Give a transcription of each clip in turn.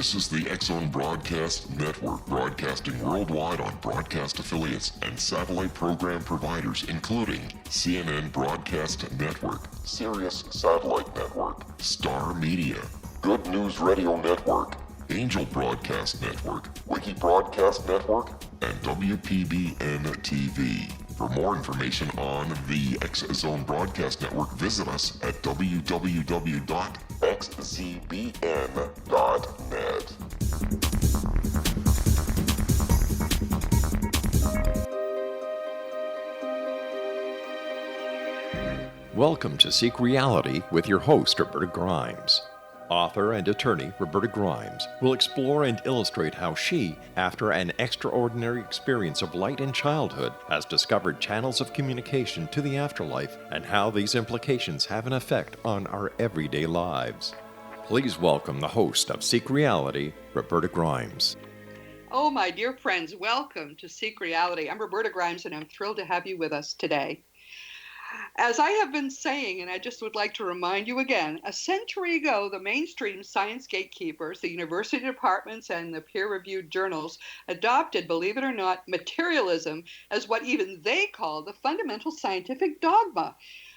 This is the X-Zone Broadcast Network, broadcasting worldwide on broadcast affiliates and satellite program providers, including CNN Broadcast Network, Sirius Satellite Network, Star Media, Good News Radio Network, Angel Broadcast Network, Wiki Broadcast Network, and WPBN TV. For more information on the X-Zone Broadcast Network, visit us at www.xzbn.net. Welcome to Seek Reality with your host, Roberta Grimes. Author and attorney Roberta Grimes will explore and illustrate how she, after an extraordinary experience of light in childhood, has discovered channels of communication to the afterlife and how these implications have an effect on our everyday lives. Please welcome the host of Seek Reality, Roberta Grimes. Oh, my dear friends, welcome to Seek Reality. I'm Roberta Grimes, and I'm thrilled to have you with us today. As I have been saying, and I just would like to remind you again, a century ago, the mainstream science gatekeepers, the university departments, and the peer-reviewed journals adopted, believe it or not, materialism as what even they call the fundamental scientific dogma.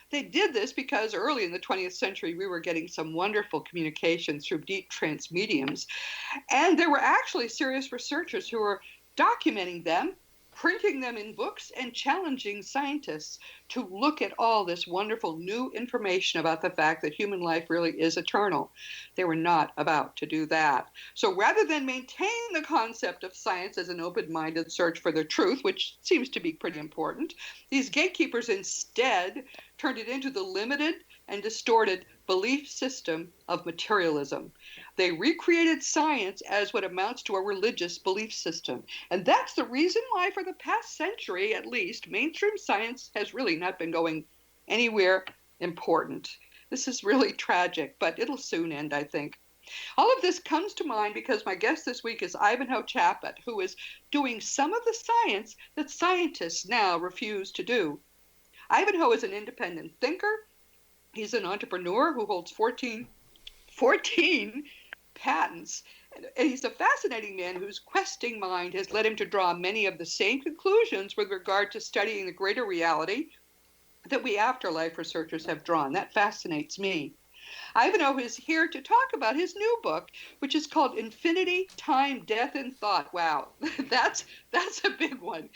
They did this because early in the 20th century, we were getting some wonderful communications through deep trance mediums. And there were actually serious researchers who were documenting them, printing them in books, and challenging scientists to look at all this wonderful new information about the fact that human life really is eternal. They were not about to do that. So rather than maintain the concept of science as an open-minded search for the truth, which seems to be pretty important, these gatekeepers instead turned it into the limited and distorted belief system of materialism. They recreated science as what amounts to a religious belief system. And that's the reason why, for the past century at least, mainstream science has really not been going anywhere important. This is really tragic, but it'll soon end, I think. All of this comes to mind because my guest this week is Ivanhoe Chaput, who is doing some of the science that scientists now refuse to do. Ivanhoe is an independent thinker. He's an entrepreneur who holds 14 patents. And he's a fascinating man whose questing mind has led him to draw many of the same conclusions with regard to studying the greater reality that we afterlife researchers have drawn. That fascinates me. Ivanhoe is here to talk about his new book, which is called Infinity, Time, Death, and Thought. Wow, that's a big one.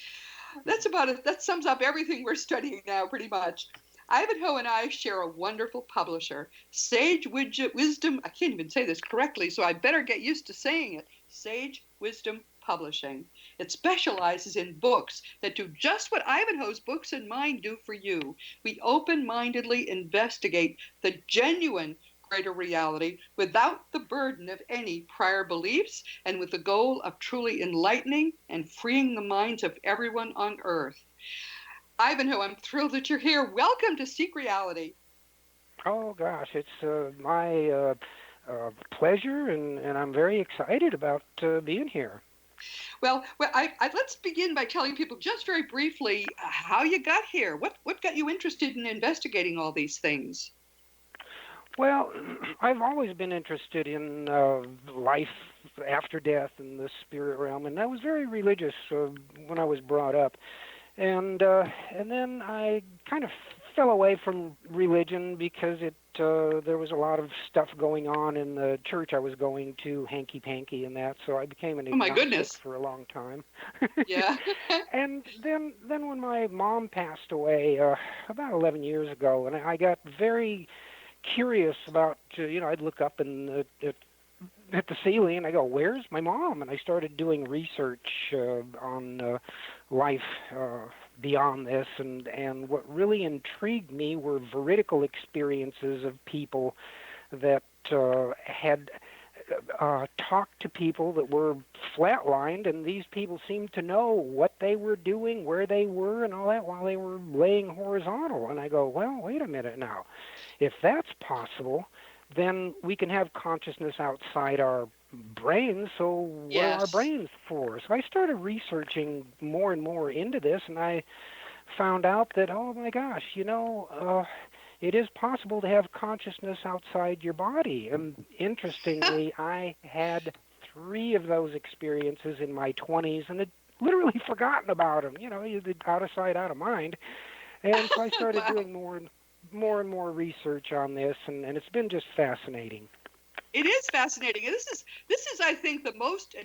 That sums up everything we're studying now, pretty much. Ivanhoe and I share a wonderful publisher, Sage Wisdom. I can't even say this correctly, so I better get used to saying it. Sage Wisdom Publishing. It specializes in books that do just what Ivanhoe's books and mine do for you. We open-mindedly investigate the genuine greater reality without the burden of any prior beliefs and with the goal of truly enlightening and freeing the minds of everyone on earth. Ivanhoe, I'm thrilled that you're here. Welcome to Seek Reality. Oh, gosh, it's my pleasure, and I'm very excited about being here. Well, let's begin by telling people just very briefly how you got here. What got you interested in investigating all these things? Well, I've always been interested in life after death and the spirit realm, and I was very religious when I was brought up. And then I kind of fell away from religion because there was a lot of stuff going on in the church I was going to, hanky-panky and that, so I became an agnostic for a long time. Yeah. And then when my mom passed away about 11 years ago, and I got very curious about, I'd look up at the ceiling, and I go, where's my mom? And I started doing research on life beyond this, and what really intrigued me were veridical experiences of people that had talked to people that were flatlined, and these people seemed to know what they were doing, where they were, and all that while they were laying horizontal. And I go, well, wait a minute now. If that's possible, then we can have consciousness outside our brains, so what are our brains for? So I started researching more and more into this, and I found out that, oh my gosh, it is possible to have consciousness outside your body. And interestingly, I had 3 of those experiences in my 20s and had literally forgotten about them. Out of sight, out of mind. And so I started Wow. doing more and more research on this, and it's been just fascinating. It is fascinating. And this is, I think, the most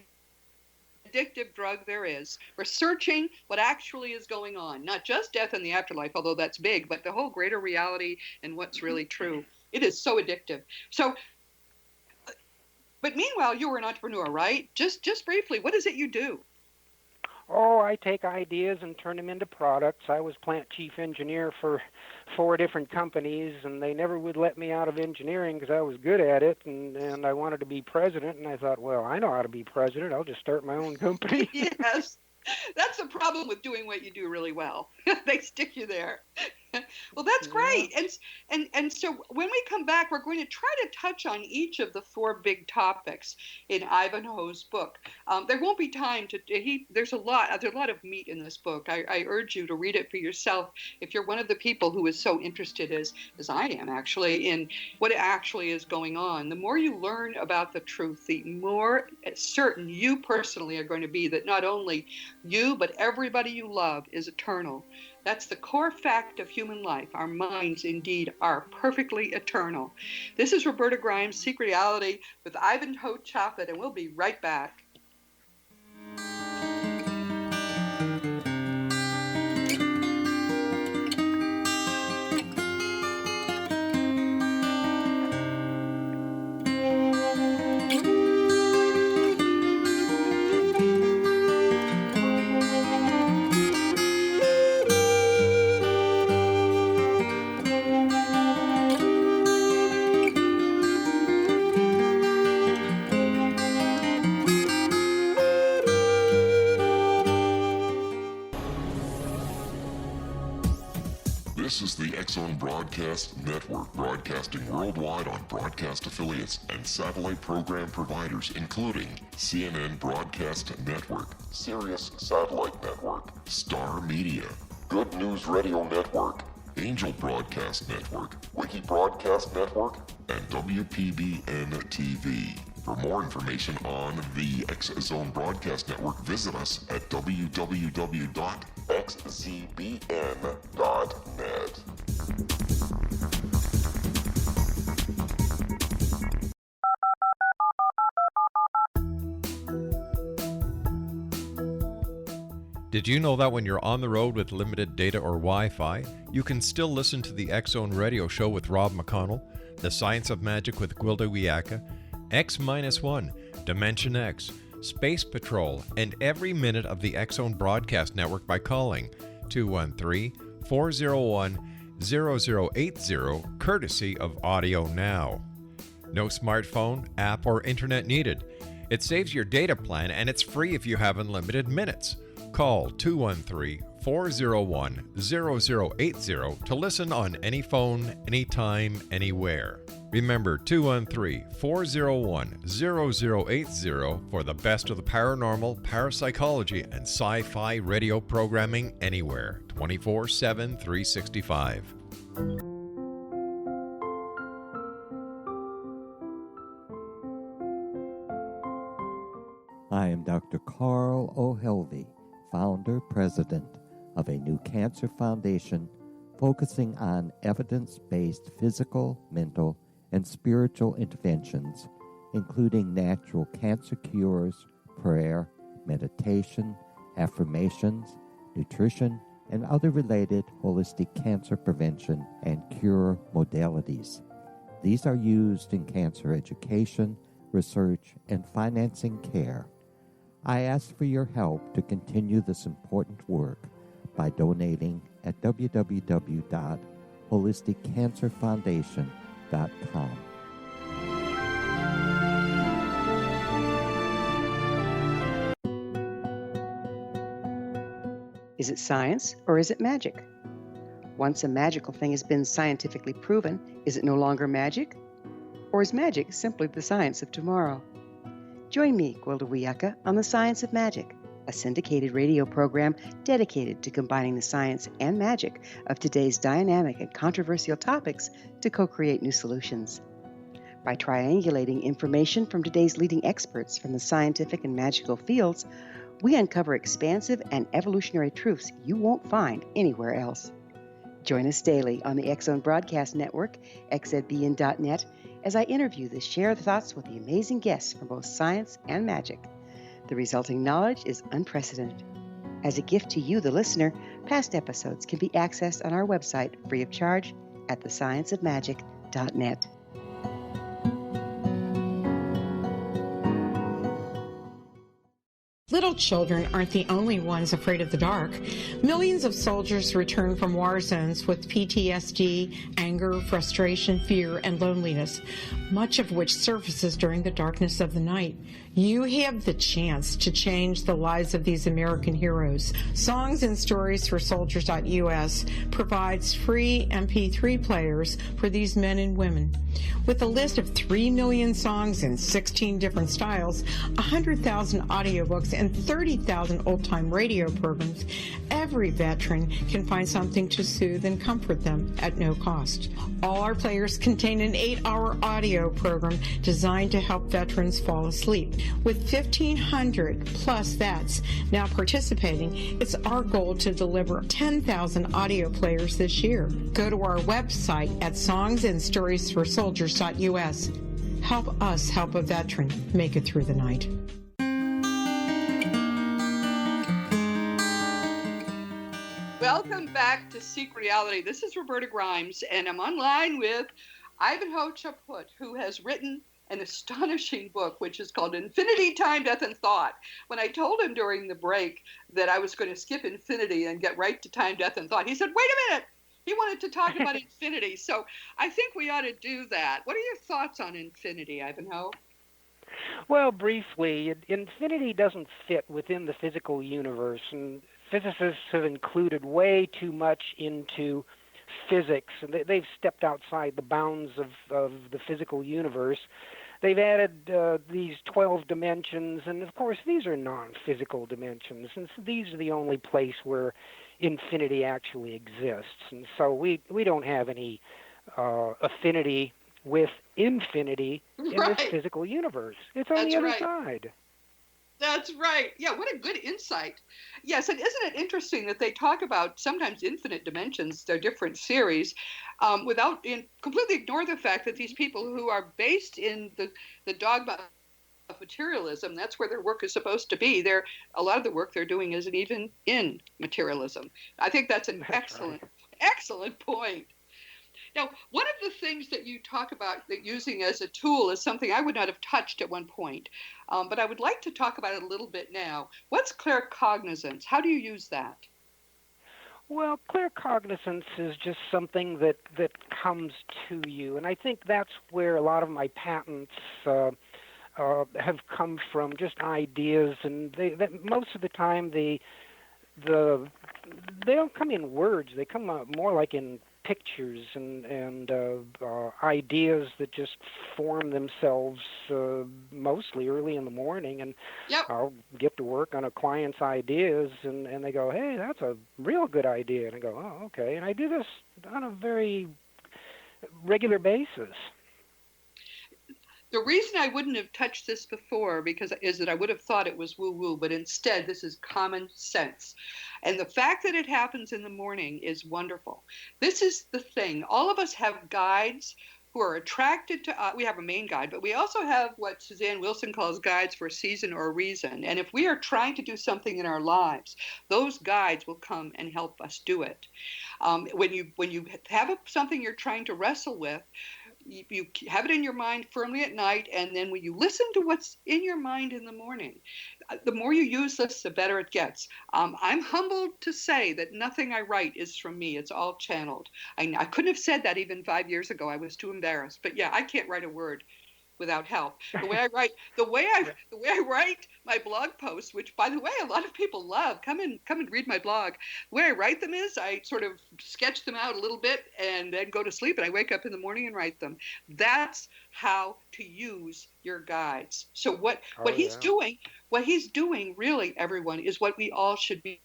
addictive drug there is. Researching what actually is going on, not just death and the afterlife, although that's big, but the whole greater reality and what's really true. It is so addictive. So, but meanwhile, you were an entrepreneur, right? Just briefly, what is it you do? Oh, I take ideas and turn them into products. I was plant chief engineer for 4 different companies, and they never would let me out of engineering because I was good at it, and I wanted to be president, and I thought, well, I know how to be president. I'll just start my own company. Yes, that's the problem with doing what you do really well. They stick you there. Well, that's great. And so when we come back, we're going to try to touch on each of the 4 big topics in Ivanhoe's book. There won't be time to. There's a lot of meat in this book. I urge you to read it for yourself if you're one of the people who is so interested as I am actually in what actually is going on. The more you learn about the truth, the more certain you personally are going to be that not only you but everybody you love is eternal. That's the core fact of human life. Our minds, indeed, are perfectly eternal. This is Roberta Grimes, Seek Reality, with Ivanhoe Chaput, and we'll be right back. This is the X-Zone Broadcast Network, broadcasting worldwide on broadcast affiliates and satellite program providers, including CNN Broadcast Network, Sirius Satellite Network, Star Media, Good News Radio Network, Angel Broadcast Network, Wiki Broadcast Network, and WPBN TV. For more information on the X-Zone Broadcast Network, visit us at www.xzbn.net. Did you know that when you're on the road with limited data or Wi-Fi, you can still listen to the X-Zone Radio Show with Rob McConnell, The Science of Magic with Gwilda Wiyaka, X-1, Dimension X, Space Patrol, and every minute of the X-Zone Broadcast Network by calling 213-401-0080, courtesy of Audio Now. No smartphone, app, or internet needed. It saves your data plan, and it's free if you have unlimited minutes. Call 213-401-0080 to listen on any phone, anytime, anywhere. Remember 213-401-0080 for the best of the paranormal, parapsychology, and sci-fi radio programming anywhere, 24/7, 365. I am Dr. Carl O'Helvey, founder, president of a new cancer foundation focusing on evidence-based physical, mental, and spiritual interventions, including natural cancer cures, prayer, meditation, affirmations, nutrition, and other related holistic cancer prevention and cure modalities. These are used in cancer education, research, and financing care. I ask for your help to continue this important work by donating at www.holisticcancerfoundation.com. Is it science or is it magic? Once a magical thing has been scientifically proven, is it no longer magic? Or is magic simply the science of tomorrow? Join me, Gwilda Wiyaka, on The Science of Magic, a syndicated radio program dedicated to combining the science and magic of today's dynamic and controversial topics to co-create new solutions. By triangulating information from today's leading experts from the scientific and magical fields, we uncover expansive and evolutionary truths you won't find anywhere else. Join us daily on the X-Zone Broadcast Network, xzbn.net, as I interview the share thoughts with the amazing guests from both science and magic. The resulting knowledge is unprecedented. As a gift to you, the listener, past episodes can be accessed on our website free of charge at thescienceofmagic.net. Little children aren't the only ones afraid of the dark. Millions of soldiers return from war zones with PTSD, anger, frustration, fear, and loneliness, much of which surfaces during the darkness of the night. You have the chance to change the lives of these American heroes. Songs and Stories for Soldiers.us provides free MP3 players for these men and women. With a list of 3 million songs in 16 different styles, 100,000 audiobooks, and 30,000 old-time radio programs, every veteran can find something to soothe and comfort them at no cost. All our players contain an 8-hour audio program designed to help veterans fall asleep. With 1,500 plus vets now participating, it's our goal to deliver 10,000 audio players this year. Go to our website at songsandstoriesforsoldiers.us. Help us help a veteran make it through the night. Welcome back to Seek Reality. This is Roberta Grimes, and I'm online with Ivanhoe Chaput, who has written an astonishing book, which is called Infinity, Time, Death, and Thought. When I told him during the break that I was going to skip infinity and get right to time, death, and thought, he said, wait a minute. He wanted to talk about infinity. So I think we ought to do that. What are your thoughts on infinity, Ivanhoe? Well, briefly, infinity doesn't fit within the physical universe, and physicists have included way too much into physics, and they've stepped outside the bounds of the physical universe. They've added these 12 dimensions, and of course these are non-physical dimensions, and so these are the only place where infinity actually exists. And so we don't have any affinity with infinity in Right. this physical universe. It's on the other side. That's right. Yeah, what a good insight. Yes, and isn't it interesting that they talk about sometimes infinite dimensions, they're different series, without completely ignore the fact that these people who are based in the dogma of materialism, that's where their work is supposed to be. A lot of the work they're doing isn't even in materialism. I think that's an excellent point. Now, one of the things that you talk about that using as a tool is something I would not have touched at one point, but I would like to talk about it a little bit now. What's claircognizance? How do you use that? Well, claircognizance is just something that comes to you, and I think that's where a lot of my patents have come from, just ideas, and most of the time they don't come in words. They come out more like in pictures and ideas that just form themselves mostly early in the morning, and Yep. I'll get to work on a client's ideas, and they go, hey, that's a real good idea, and I go, oh, okay, and I do this on a very regular basis. The reason I wouldn't have touched this before is that I would have thought it was woo-woo, but instead this is common sense. And the fact that it happens in the morning is wonderful. This is the thing. All of us have guides who are attracted to, we have a main guide, but we also have what Suzanne Wilson calls guides for a season or a reason. And if we are trying to do something in our lives, those guides will come and help us do it. When you have something you're trying to wrestle with, you have it in your mind firmly at night, and then when you listen to what's in your mind in the morning, the more you use this, the better it gets. I'm humbled to say that nothing I write is from me. It's all channeled. I couldn't have said that even 5 years ago. I was too embarrassed. But yeah, I can't write a word without help. The way I write my blog posts, which by the way a lot of people love, come and read my blog. The way I write them is I sort of sketch them out a little bit and then go to sleep, and I wake up in the morning and write them. That's how to use your guides. So what he's doing really, everyone, is what we all should be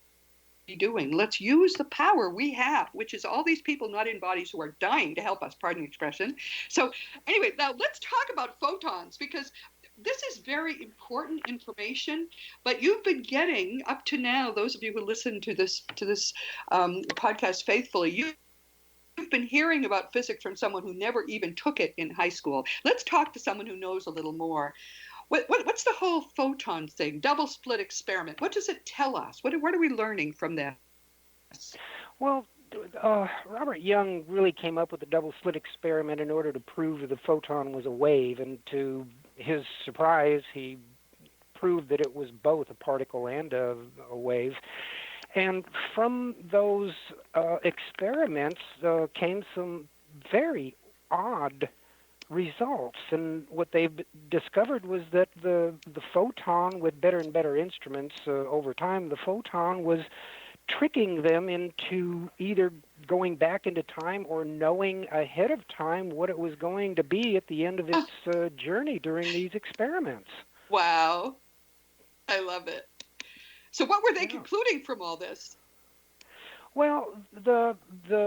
doing. Let's use the power we have, which is all these people not in bodies who are dying to help us, pardon the expression. So anyway, now let's talk about photons, because this is very important information, but you've been getting up to now, those of you who listen to this podcast faithfully, you've been hearing about physics from someone who never even took it in high school. Let's talk to someone who knows a little more. What's the whole photon thing, double slit experiment? What does it tell us? What are we learning from this? Well, Robert Young really came up with the double slit experiment in order to prove the photon was a wave, and to his surprise, he proved that it was both a particle and a wave. And from those experiments came some very odd results. And what they've discovered was that the photon, with better and better instruments over time, the photon was tricking them into either going back into time or knowing ahead of time what it was going to be at the end of its journey during these experiments. Wow. I love it. So what were they concluding from all this? Well, the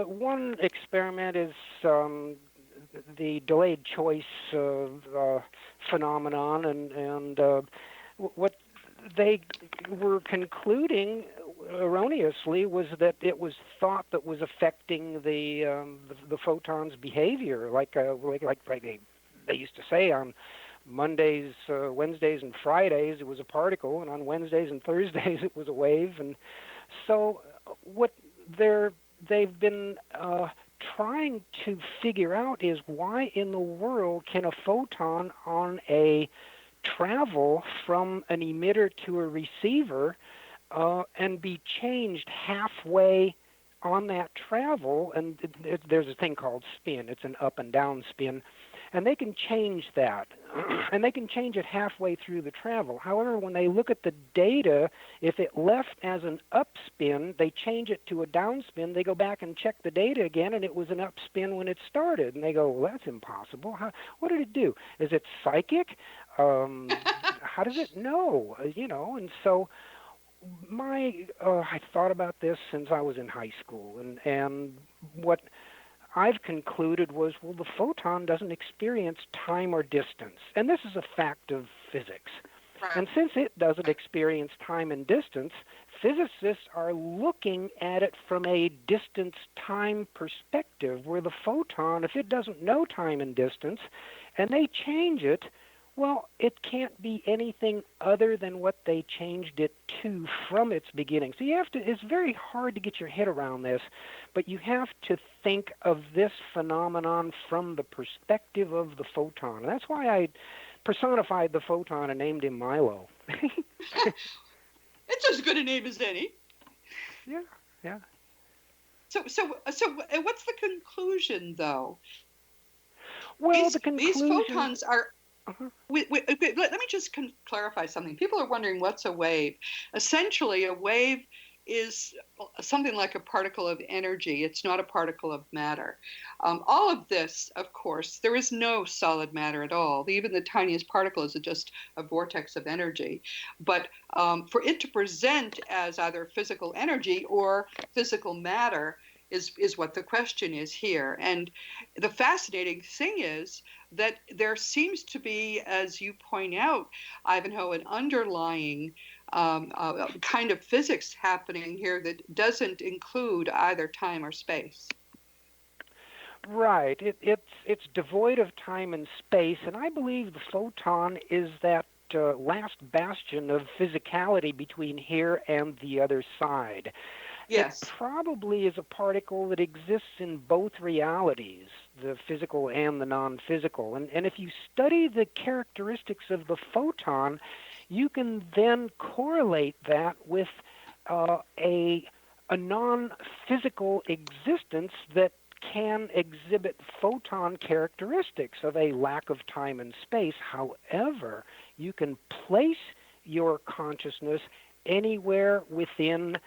one experiment is the delayed choice phenomenon, and what they were concluding erroneously was that it was thought that was affecting the photon's behavior, like they used to say on Mondays, Wednesdays, and Fridays it was a particle, and on Wednesdays and Thursdays it was a wave. And so what they've been trying to figure out is why in the world can a photon on a travel from an emitter to a receiver and be changed halfway on that travel. And there's a thing called spin. It's an up and down spin. And they can change that, and they can change it halfway through the travel. However, when they look at the data, if it left as an up spin, they change it to a down spin. They go back and check the data again, and it was an up spin when it started. And they go, well, that's impossible. What did it do? Is it psychic? How does it know? And so I thought about this since I was in high school, and what I've concluded was, well, the photon doesn't experience time or distance. And this is a fact of physics. Right. And since it doesn't experience time and distance, physicists are looking at it from a distance-time perspective, where the photon, if it doesn't know time and distance, and they change it, well, it can't be anything other than what they changed it to from its beginning. So it's very hard to get your head around this, but you have to think of this phenomenon from the perspective of the photon. And that's why I personified the photon and named him Milo. It's as good a name as any. Yeah. So what's the conclusion, though? Well, these photons are... Uh-huh. Let me just clarify something. People are wondering, what's a wave? Essentially, a wave is something like a particle of energy. It's not a particle of matter. All of this, of course, there is no solid matter at all. Even the tiniest particle is just a vortex of energy. But for it to present as either physical energy or physical matter is what the question is here. And the fascinating thing is that there seems to be, as you point out, Ivanhoe, an underlying kind of physics happening here that doesn't include either time or space. Right. It's devoid of time and space, and I believe the photon is that last bastion of physicality between here and the other side. Yes. It probably is a particle that exists in both realities, the physical and the non-physical. And if you study the characteristics of the photon, you can then correlate that with a non-physical existence that can exhibit photon characteristics of a lack of time and space. However, you can place your consciousness anywhere within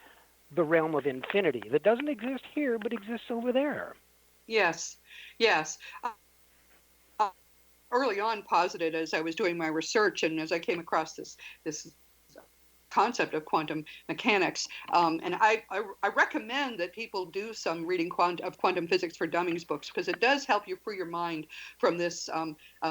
the realm of infinity that doesn't exist here but exists over there. Yes. Early on posited, as I was doing my research and as I came across this concept of quantum mechanics. And I recommend that people do some reading of Quantum Physics for Dummies books, because it does help you free your mind from this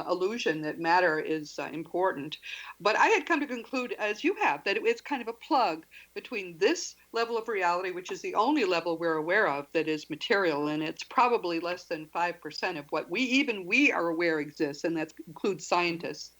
illusion that matter is important. But I had come to conclude, as you have, that it's kind of a plug between this level of reality, which is the only level we're aware of that is material, and it's probably less than 5% of what we are aware exists, and that includes scientists.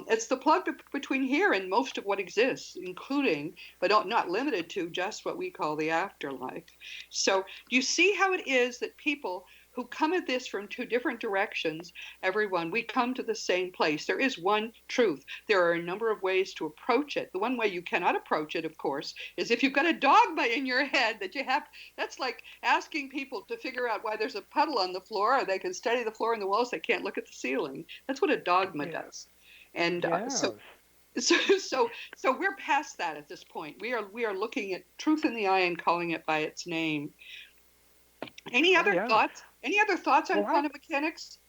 It's the plug between here and most of what exists, including, but not limited to, just what we call the afterlife. So do you see how it is that people who come at this from two different directions, everyone, we come to the same place? There is one truth. There are a number of ways to approach it. The one way you cannot approach it, of course, is if you've got a dogma in your head that you have. That's like asking people to figure out why there's a puddle on the floor, or they can study the floor and the walls, they can't look at the ceiling. That's what a dogma does. And so we're past that at this point. We are looking at truth in the eye and calling it by its name. Any other thoughts? Any other thoughts on quantum mechanics?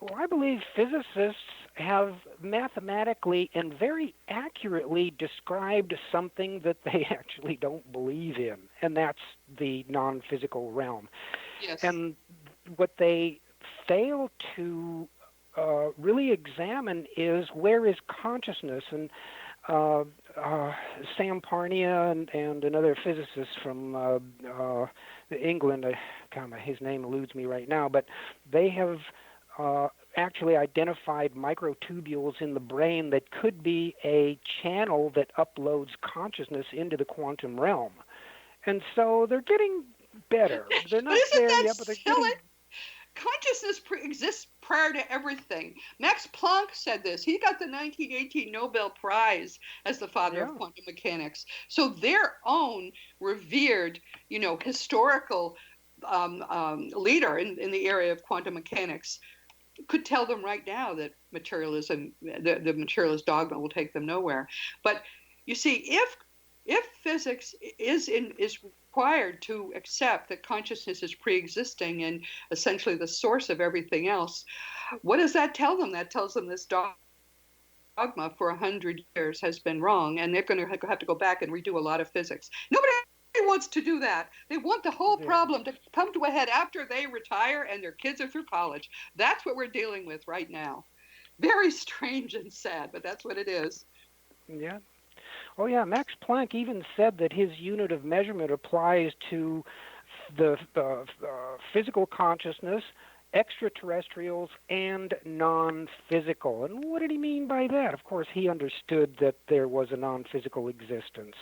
Well, I believe physicists have mathematically and very accurately described something that they actually don't believe in, and that's the non-physical realm. Yes. And what they fail to really examine is, where is consciousness? And Sam Parnia and another physicist from England, his name eludes me right now, but they have actually identified microtubules in the brain that could be a channel that uploads consciousness into the quantum realm. And so they're getting better. They're not there yet, but they're getting... Consciousness exists prior to everything. Max Planck said this. He got the 1918 Nobel Prize as the father of quantum mechanics. So their own revered, historical leader in the area of quantum mechanics could tell them right now that materialism, the materialist dogma, will take them nowhere. But you see, if physics is required to accept that consciousness is pre-existing and essentially the source of everything else, what does that tell them? That tells them this dogma for 100 years has been wrong, and they're going to have to go back and redo a lot of physics. Nobody wants to do that. They want the whole problem to come to a head after they retire and their kids are through college. That's what we're dealing with right now. Very strange and sad, but that's what it is. Yeah. Oh, yeah, Max Planck even said that his unit of measurement applies to the physical consciousness, extraterrestrials, and non-physical. And what did he mean by that? Of course, he understood that there was a non-physical existence.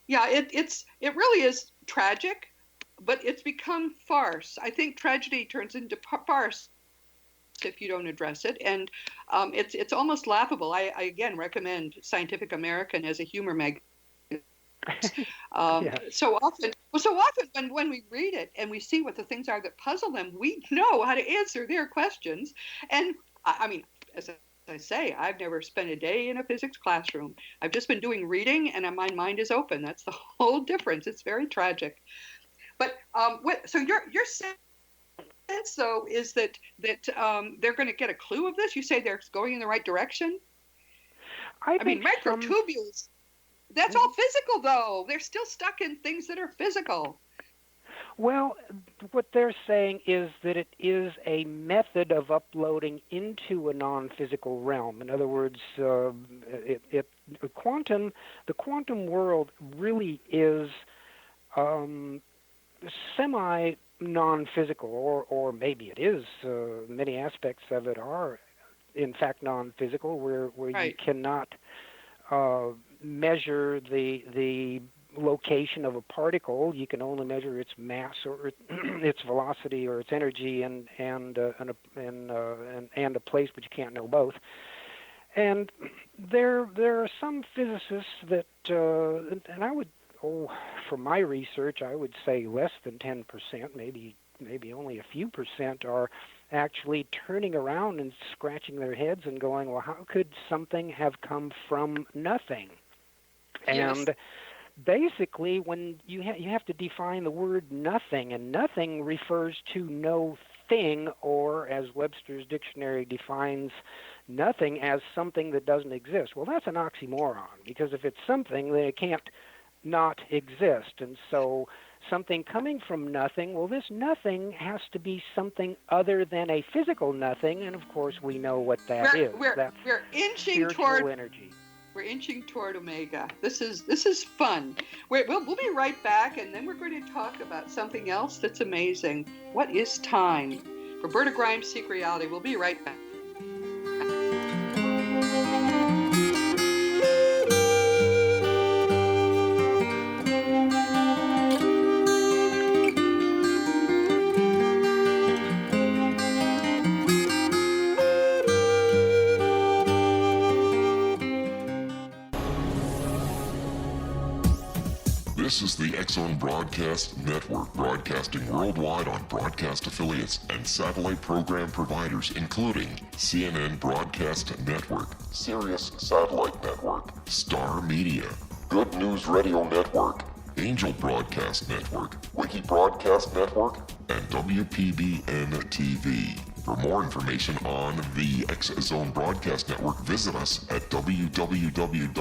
Yeah, it really is tragic, but it's become farce. I think tragedy turns into farce if you don't address it, and it's almost laughable. I again recommend Scientific American as a humor magazine. So often when we read it and we see what the things are that puzzle them, we know how to answer their questions. And I mean, as I say, I've never spent a day in a physics classroom. I've just been doing reading, and my mind is open. That's the whole difference. It's very tragic. But so you're saying, so is that they're going to get a clue of this? You say they're going in the right direction? I mean, microtubules, that's all physical, though. They're still stuck in things that are physical. Well, what they're saying is that it is a method of uploading into a non-physical realm. In other words, the quantum world really is semi non-physical, or maybe it is. Many aspects of it are, in fact, non-physical, where you cannot measure the location of a particle. You can only measure its mass or its velocity or its energy and a place, but you can't know both. And there are some physicists that, and I would. From my research, I would say less than 10%, maybe only a few percent, are actually turning around and scratching their heads and going, well, how could something have come from nothing? Yes. And basically, when you have to define the word nothing, and nothing refers to no thing, or as Webster's dictionary defines nothing, as something that doesn't exist. Well, that's an oxymoron, because if it's something, then it can't not exist. And so something coming from nothing, well, this nothing has to be something other than a physical nothing, and of course we know what that is. That's we're inching spiritual toward energy. We're inching toward Omega. This is fun. We'll be right back, and then we're going to talk about something else that's amazing. What is time? Roberta Grimes, Seek Reality. We'll be right back. This is the X-Zone Broadcast Network, broadcasting worldwide on broadcast affiliates and satellite program providers, including CNN Broadcast Network, Sirius Satellite Network, Star Media, Good News Radio Network, Angel Broadcast Network, Wiki Broadcast Network, and WPBN TV. For more information on the X-Zone Broadcast Network, visit us at www.xzbn.net.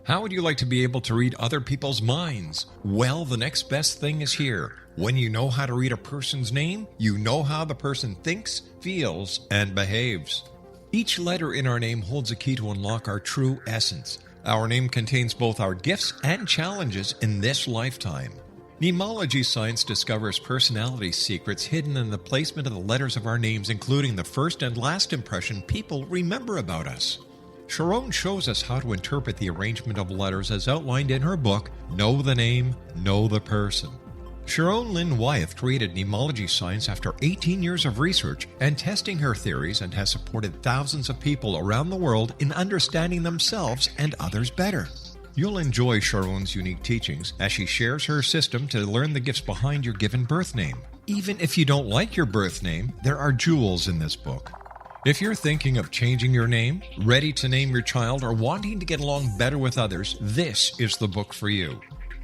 How would you like to be able to read other people's minds? Well, the next best thing is here. When you know how to read a person's name, you know how the person thinks, feels, and behaves. Each letter in our name holds a key to unlock our true essence. Our name contains both our gifts and challenges in this lifetime. Mnemology science discovers personality secrets hidden in the placement of the letters of our names, including the first and last impression people remember about us. Sharon shows us how to interpret the arrangement of letters as outlined in her book, Know the Name, Know the Person. Sharon Lynn Wyeth created mnemology science after 18 years of research and testing her theories, and has supported thousands of people around the world in understanding themselves and others better. You'll enjoy Sharon's unique teachings as she shares her system to learn the gifts behind your given birth name. Even if you don't like your birth name, there are jewels in this book. If you're thinking of changing your name, ready to name your child, or wanting to get along better with others, this is the book for you.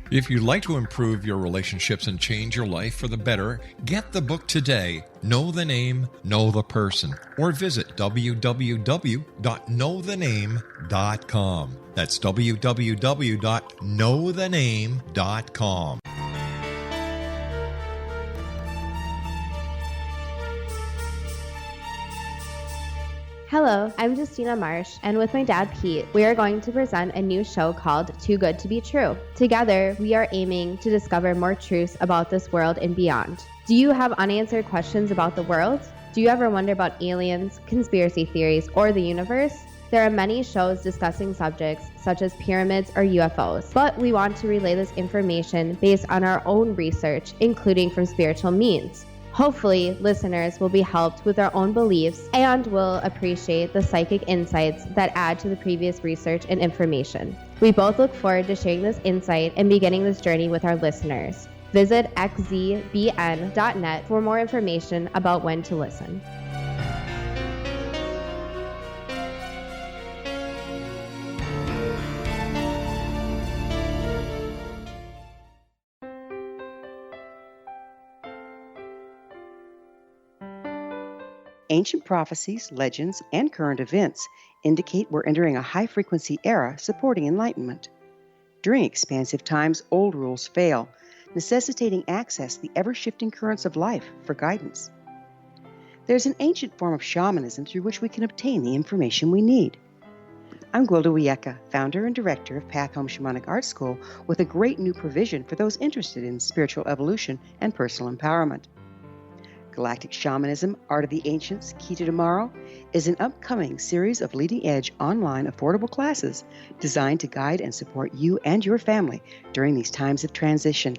If you'd like to improve your relationships and change your life for the better, get the book today, Know the Name, Know the Person, or visit www.knowthename.com. That's www.knowthename.com. Hello, I'm Justina Marsh, and with my dad Pete, we are going to present a new show called Too Good to Be True. Together, we are aiming to discover more truths about this world and beyond. Do you have unanswered questions about the world? Do you ever wonder about aliens, conspiracy theories, or the universe? There are many shows discussing subjects such as pyramids or UFOs, but we want to relay this information based on our own research, including from spiritual means. Hopefully, listeners will be helped with their own beliefs and will appreciate the psychic insights that add to the previous research and information. We both look forward to sharing this insight and beginning this journey with our listeners. Visit xzbn.net for more information about when to listen. Ancient prophecies, legends, and current events indicate we're entering a high-frequency era supporting enlightenment. During expansive times, old rules fail, necessitating access to the ever-shifting currents of life for guidance. There's an ancient form of shamanism through which we can obtain the information we need. I'm Gwilda Wiyeka, founder and director of Path Home Shamanic Art School, with a great new provision for those interested in spiritual evolution and personal empowerment. Galactic Shamanism, Art of the Ancients, Key to Tomorrow, is an upcoming series of leading-edge online affordable classes designed to guide and support you and your family during these times of transition.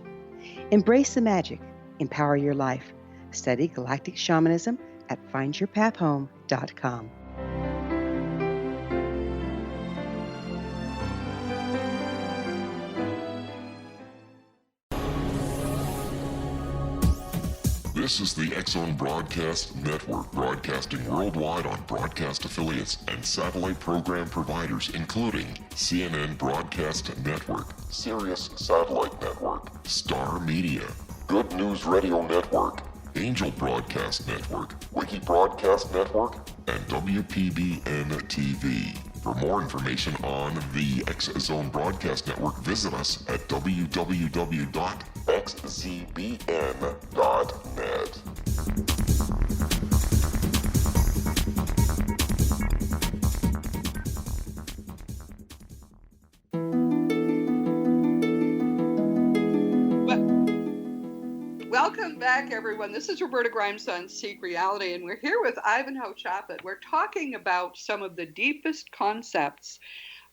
Embrace the magic. Empower your life. Study Galactic Shamanism at findyourpathhome.com. This is the X-Zone Broadcast Network, broadcasting worldwide on broadcast affiliates and satellite program providers, including CNN Broadcast Network, Sirius Satellite Network, Star Media, Good News Radio Network, Angel Broadcast Network, Wiki Broadcast Network, and WPBN TV. For more information on the X-Zone Broadcast Network, visit us at www.xzbn.net. Welcome back, everyone. This is Roberta Grimes on Seek Reality, and we're here with Ivanhoe Chaput. We're talking about some of the deepest concepts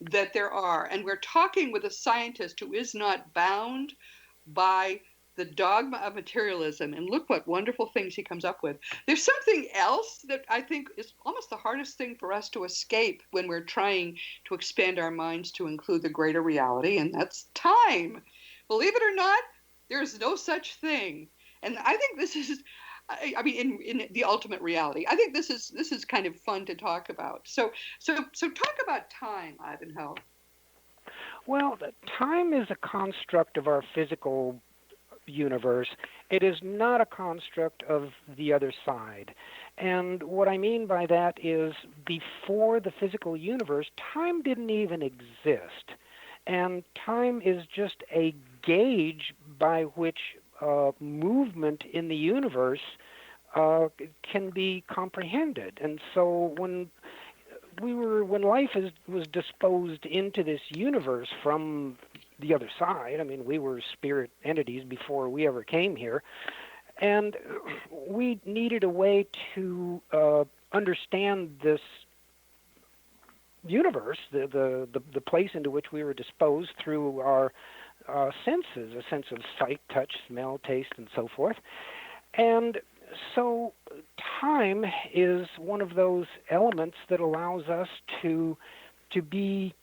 that there are, and we're talking with a scientist who is not bound by the dogma of materialism, and look what wonderful things he comes up with. There's something else that I think is almost the hardest thing for us to escape when we're trying to expand our minds to include the greater reality, and that's time. Believe it or not, there's no such thing. And I think this is, I mean, in the ultimate reality, I think this is kind of fun to talk about. So talk about time, Ivanhoe. Well, time is a construct of our physical universe. It is not a construct of the other side. And what I mean by that is before the physical universe, time didn't even exist. And time is just a gauge by which movement in the universe can be comprehended. And so when life was disposed into this universe from the other side, I mean, we were spirit entities before we ever came here, and we needed a way to understand this universe, the place into which we were disposed through our senses, a sense of sight, touch, smell, taste, and so forth. And so time is one of those elements that allows us to be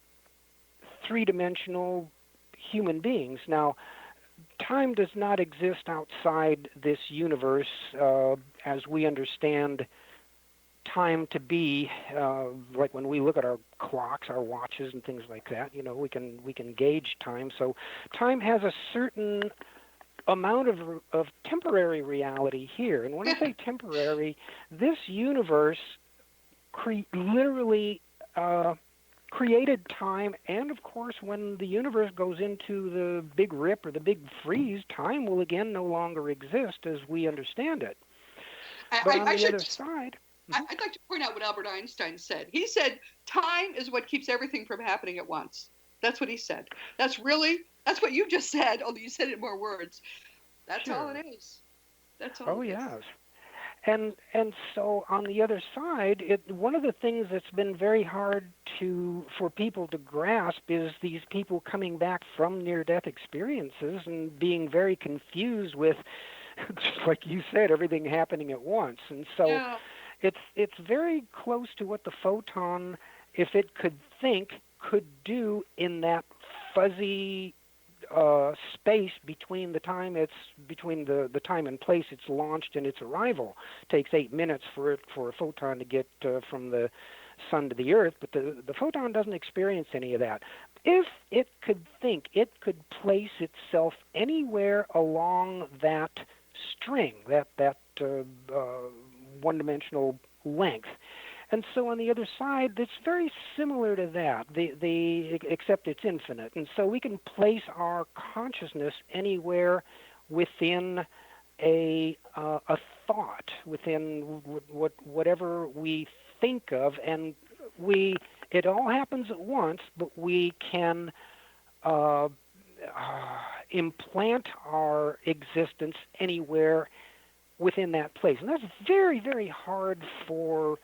three-dimensional human beings. Now, time does not exist outside this universe as we understand time to be, like when we look at our clocks, our watches, and things like that. You know, we can gauge time. So time has a certain amount of temporary reality here. And when I say temporary, this universe literally created time. And of course, when the universe goes into the big rip or the big freeze, time will again no longer exist as we understand it. But on the other side, I'd like to point out what Albert Einstein said. He said, time is what keeps everything from happening at once. That's what he said. That's what you just said, although you said it in more words. That's all it is. That's all it is. Yes. And so on the other side, one of the things that's been very hard for people to grasp is these people coming back from near-death experiences and being very confused with, just like you said, everything happening at once. And so it's very close to what the photon, if it could think, could do in that fuzzy space between the time the time and place it's launched and its arrival. It takes 8 minutes for a photon to get from the sun to the earth, but the photon doesn't experience any of that. If it could think, it could place itself anywhere along that string, that one-dimensional length. And so on the other side, it's very similar to that, except it's infinite. And so we can place our consciousness anywhere within a thought, within whatever we think of, and it all happens at once, but we can implant our existence anywhere within that place. And that's very, very hard for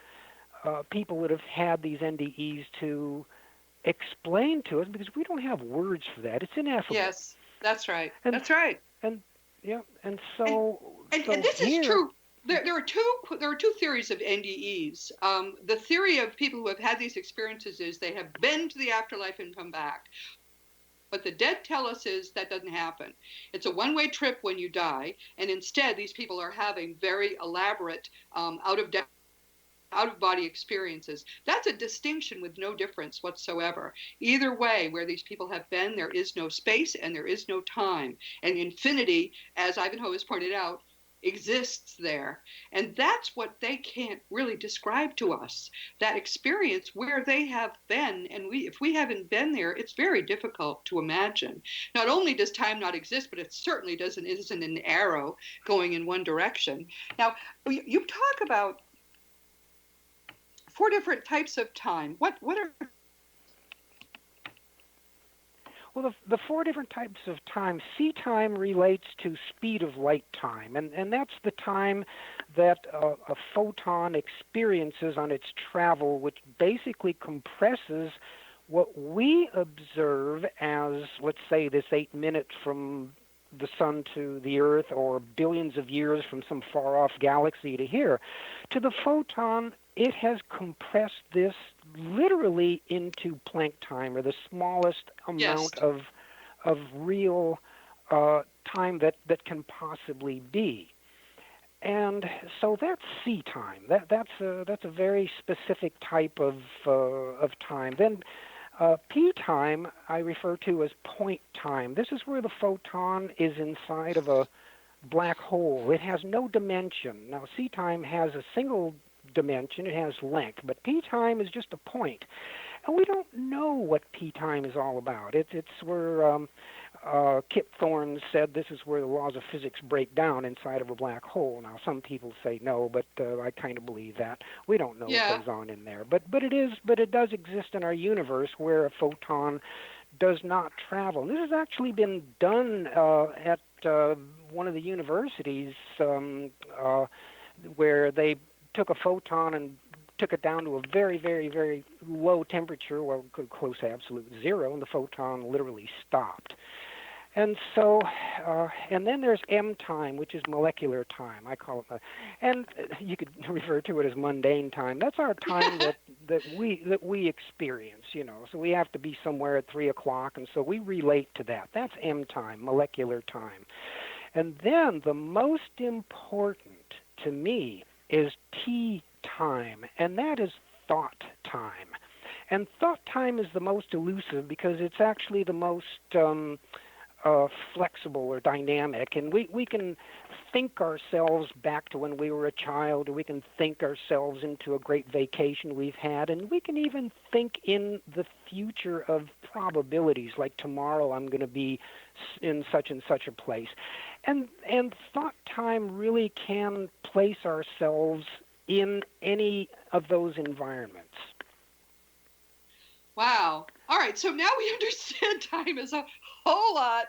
people that have had these NDEs to explain to us, because we don't have words for that. It's ineffable. Yes, that's right. That's right. And so this here, is true. There are two theories of NDEs. The theory of people who have had these experiences is they have been to the afterlife and come back. What the dead tell us is that doesn't happen. It's a one-way trip when you die, and instead these people are having very elaborate out-of-body experiences. That's a distinction with no difference whatsoever. Either way, where these people have been, there is no space and there is no time. And infinity, as Ivanhoe has pointed out, exists there. And that's what they can't really describe to us, that experience where they have been. And if we haven't been there, it's very difficult to imagine. Not only does time not exist, but it certainly isn't an arrow going in one direction. Now, you talk about 4 different types of time. What are... Well, the 4 different types of time. C time relates to speed of light time, and that's the time that a photon experiences on its travel, which basically compresses what we observe as, let's say, this 8 minutes from the sun to the earth, or billions of years from some far-off galaxy to here. To the photon, it has compressed this literally into Planck time, or the smallest amount of real time that can possibly be. And so that's C time. That's a very specific type of time. Then P time I refer to as point time. This is where the photon is inside of a black hole. It has no dimension. Now, C time has a single dimension. It has length. But P time is just a point. And we don't know what P time is all about. It's where Kip Thorne said this is where the laws of physics break down inside of a black hole. Now, some people say no, but I kind of believe that. We don't know what goes on in there. But it does exist in our universe where a photon does not travel. And this has actually been done at one of the universities where they took a photon and took it down to a very, very, very low temperature, well, close to absolute zero, and the photon literally stopped. And so, and then there's M time, which is molecular time. I call it, and you could refer to it as mundane time. That's our time that we experience, you know. So we have to be somewhere at 3 o'clock, and so we relate to that. That's M time, molecular time. And then the most important to me is T time, and that is thought time. And thought time is the most elusive because it's actually the most flexible or dynamic, and we can think ourselves back to when we were a child, or we can think ourselves into a great vacation we've had, and we can even think in the future of probabilities, like tomorrow I'm going to be in such and such a place. And thought time really can place ourselves in any of those environments. Wow. All right. So now we understand time is a whole lot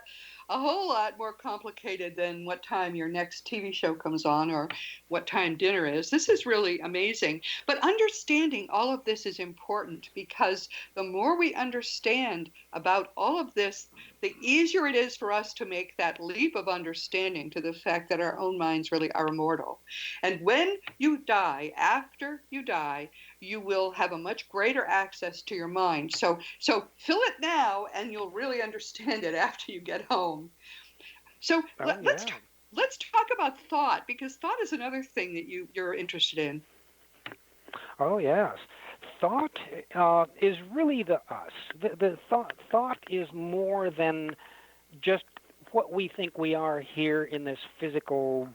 more complicated than what time your next TV show comes on or what time dinner is. This is really amazing. But understanding all of this is important, because the more we understand about all of this, the easier it is for us to make that leap of understanding to the fact that our own minds really are immortal. And when you die, after you die, you will have a much greater access to your mind. So fill it now, and you'll really understand it after you get home. So let's talk about thought, because thought is another thing that you're interested in. Oh, yes. Thought is really the us. The thought is more than just what we think we are here in this physical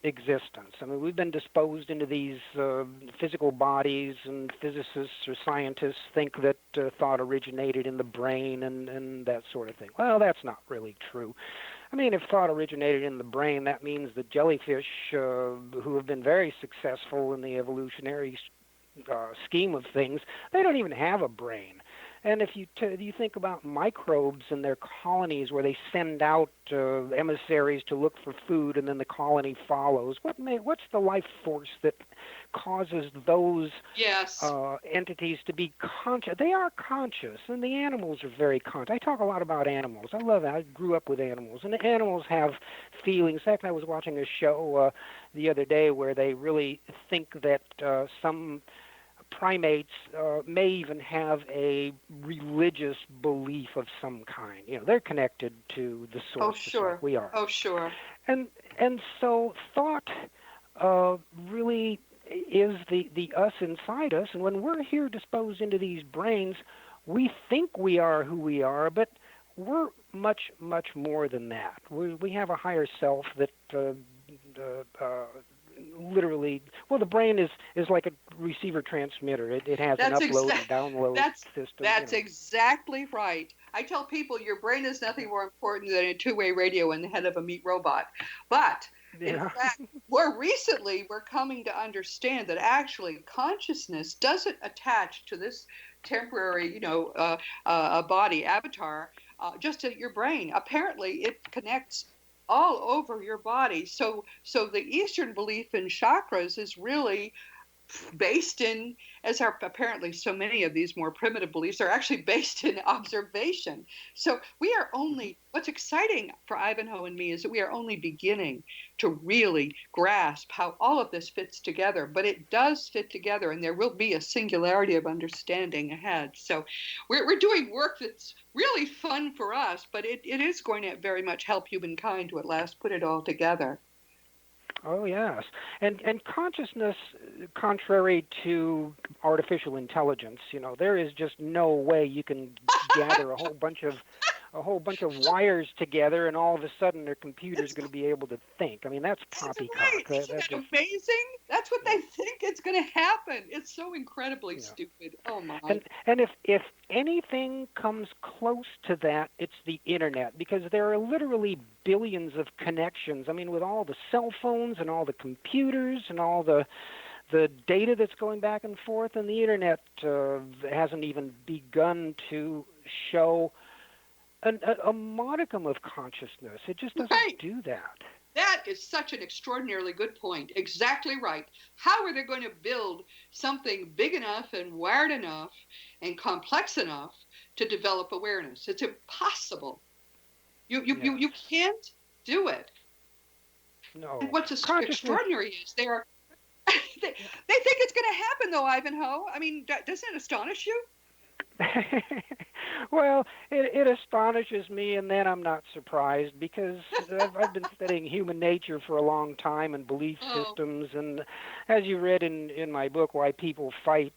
existence. I mean, we've been disposed into these physical bodies, and physicists or scientists think that thought originated in the brain and that sort of thing. Well, that's not really true. I mean, if thought originated in the brain, that means that jellyfish, who have been very successful in the evolutionary scheme of things, they don't even have a brain. And if you think about microbes and their colonies, where they send out emissaries to look for food, and then the colony follows, what's the life force that causes those entities to be conscious? They are conscious, and the animals are very conscious. I talk a lot about animals. I love it. I grew up with animals, and the animals have feelings. In fact, I was watching a show the other day where they really think that some primates may even have a religious belief of some kind. They're connected to the Oh, source, just sure. like we are. Oh, sure. And so thought really is the us inside us, and when we're here disposed into these brains, we think we are who we are, but we're much, much more than that. We have a higher self that literally, the brain is like a receiver transmitter. It has an upload and download system. That's exactly right. I tell people your brain is nothing more important than a two-way radio in the head of a meat robot. But in fact, more recently, we're coming to understand that actually consciousness doesn't attach to this temporary, body avatar, just to your brain. Apparently, it connects all over your body. So the Eastern belief in chakras is really based in, as are apparently so many of these more primitive beliefs, are actually based in observation. So we are only, what's exciting for Ivanhoe and me is that we are only beginning to really grasp how all of this fits together, but it does fit together, and there will be a singularity of understanding ahead. So we're doing work that's really fun for us, but it is going to very much help humankind to at last put it all together. Oh, yes. And consciousness, contrary to artificial intelligence, there is just no way you can gather a whole bunch of wires together and all of a sudden their computer's going to be able to think. I mean, that's poppycock. Right. Isn't that amazing? That's what they think it's going to happen. It's so incredibly stupid. Oh, my. And if anything comes close to that, it's the Internet, because there are literally billions of connections. I mean, with all the cell phones and all the computers and all the data that's going back and forth, and the Internet hasn't even begun to show a modicum of consciousness. It just doesn't do that. That is such an extraordinarily good point. Exactly right. How are they going to build something big enough and wired enough and complex enough to develop awareness? It's impossible. You can't do it. No. And what's extraordinary is they think it's going to happen, though, Ivanhoe. I mean, doesn't it astonish you? Well, it astonishes me, and then I'm not surprised, because I've been studying human nature for a long time and belief systems, and as you read in my book, Why People Fight,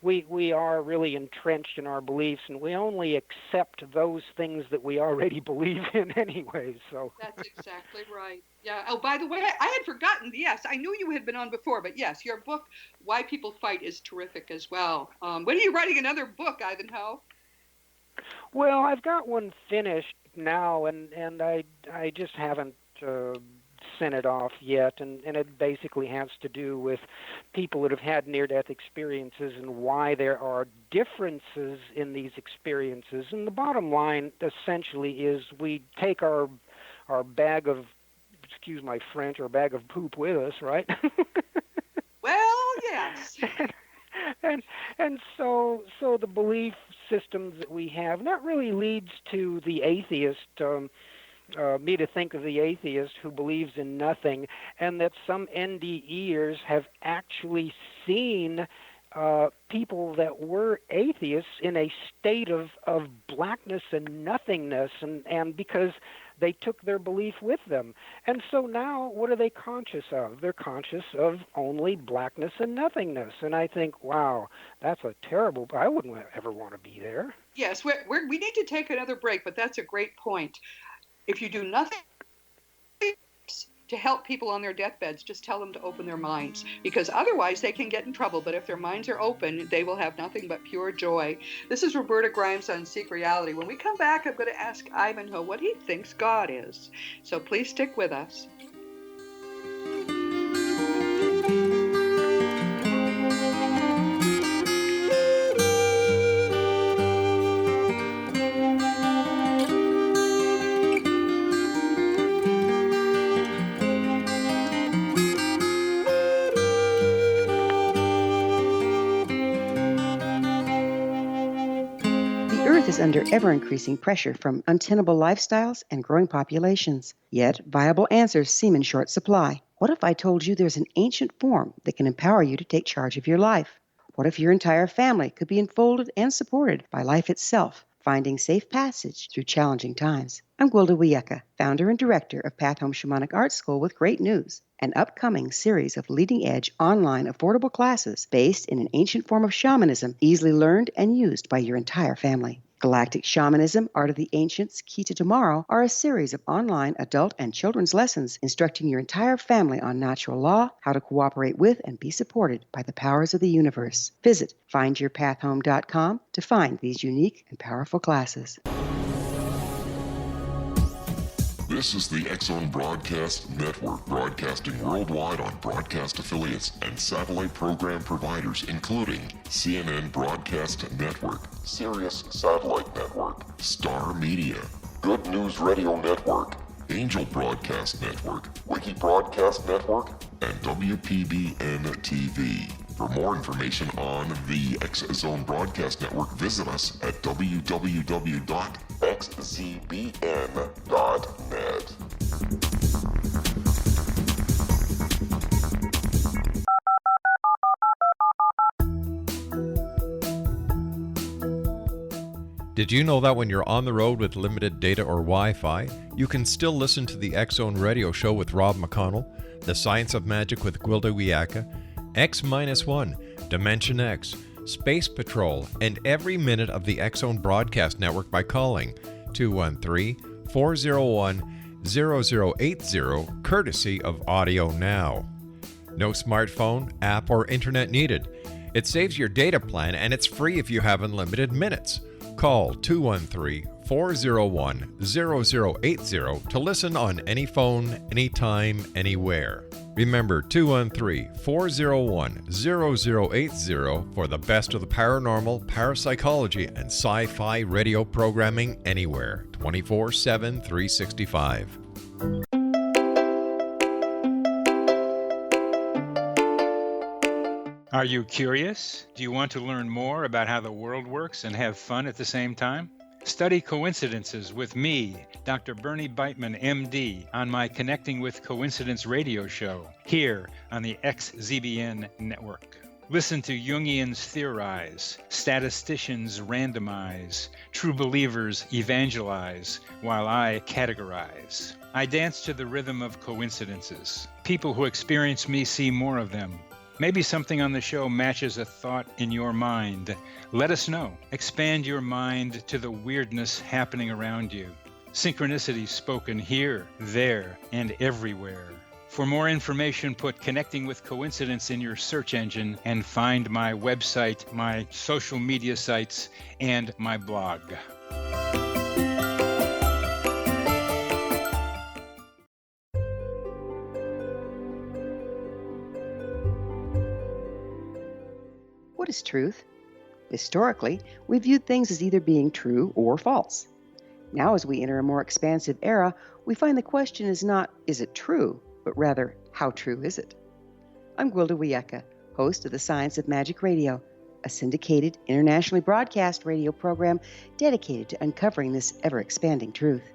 we are really entrenched in our beliefs, and we only accept those things that we already believe in anyway. So that's exactly right. Yeah. Oh, by the way, I had forgotten. Yes, I knew you had been on before, but yes, your book, Why People Fight, is terrific as well. When are you writing another book, Ivanhoe? Well, I've got one finished now, and I just haven't sent it off yet, and it basically has to do with people that have had near-death experiences and why there are differences in these experiences. And the bottom line, essentially, is we take our bag of, excuse my French, our bag of poop with us, right? Well, yes. And so the belief systems that we have, and that really leads to the atheist, me to think of the atheist who believes in nothing, and that some NDEers have actually seen people that were atheists in a state of blackness and nothingness, and because they took their belief with them. And so now, what are they conscious of? They're conscious of only blackness and nothingness. And I think, wow, that's a terrible, I wouldn't ever want to be there. Yes, we need to take another break, but that's a great point. If you do nothing to help people on their deathbeds, just tell them to open their minds, because otherwise they can get in trouble. But if their minds are open, they will have nothing but pure joy. This is Roberta Grimes on Seek Reality. When we come back, I'm going to ask Ivanhoe what he thinks God is. So please stick with us. Is under ever-increasing pressure from untenable lifestyles and growing populations. Yet, viable answers seem in short supply. What if I told you there's an ancient form that can empower you to take charge of your life? What if your entire family could be enfolded and supported by life itself, finding safe passage through challenging times? I'm Gwilda Wiyaka, founder and director of Path Home Shamanic Art School, with great news: an upcoming series of leading-edge online affordable classes based in an ancient form of shamanism, easily learned and used by your entire family. Galactic Shamanism, Art of the Ancients, Key to Tomorrow are a series of online adult and children's lessons instructing your entire family on natural law, how to cooperate with and be supported by the powers of the universe. Visit findyourpathhome.com to find these unique and powerful classes. This is the X-Zone Broadcast Network, broadcasting worldwide on broadcast affiliates and satellite program providers, including CNN Broadcast Network, Sirius Satellite Network, Star Media, Good News Radio Network, Angel Broadcast Network, Wiki Broadcast Network, and WPBN TV. For more information on the X-Zone Broadcast Network, visit us at www.xzbn.net. Did you know that when you're on the road with limited data or Wi-Fi, you can still listen to the X-Zone Radio Show with Rob McConnell, The Science of Magic with Gwilda Wiyaka, X-1, Dimension X, Space Patrol, and every minute of the X-Zone Broadcast Network by calling 213-401-0080, courtesy of Audio Now. No smartphone, app, or internet needed. It saves your data plan, and it's free if you have unlimited minutes. Call 213-401-0080 to listen on any phone, anytime, anywhere. Remember 213-401-0080 for the best of the paranormal, parapsychology, and sci-fi radio programming anywhere, 24/7, 365. Are you curious? Do you want to learn more about how the world works and have fun at the same time? Study coincidences with me, Dr. Bernie Beitman, MD, on my Connecting with Coincidence radio show, here on the XZBN network. Listen to Jungians theorize, statisticians randomize, true believers evangelize, while I categorize. I dance to the rhythm of coincidences. People who experience me see more of them. Maybe something on the show matches a thought in your mind. Let us know. Expand your mind to the weirdness happening around you. Synchronicity spoken here, there, and everywhere. For more information, put Connecting with Coincidence in your search engine and find my website, my social media sites, and my blog. What is truth? Historically, we viewed things as either being true or false. Now, as we enter a more expansive era, we find the question is not, is it true, but rather, how true is it? I'm Gwilda Wiyaka, host of The Science of Magic Radio, a syndicated, internationally broadcast radio program dedicated to uncovering this ever-expanding truth.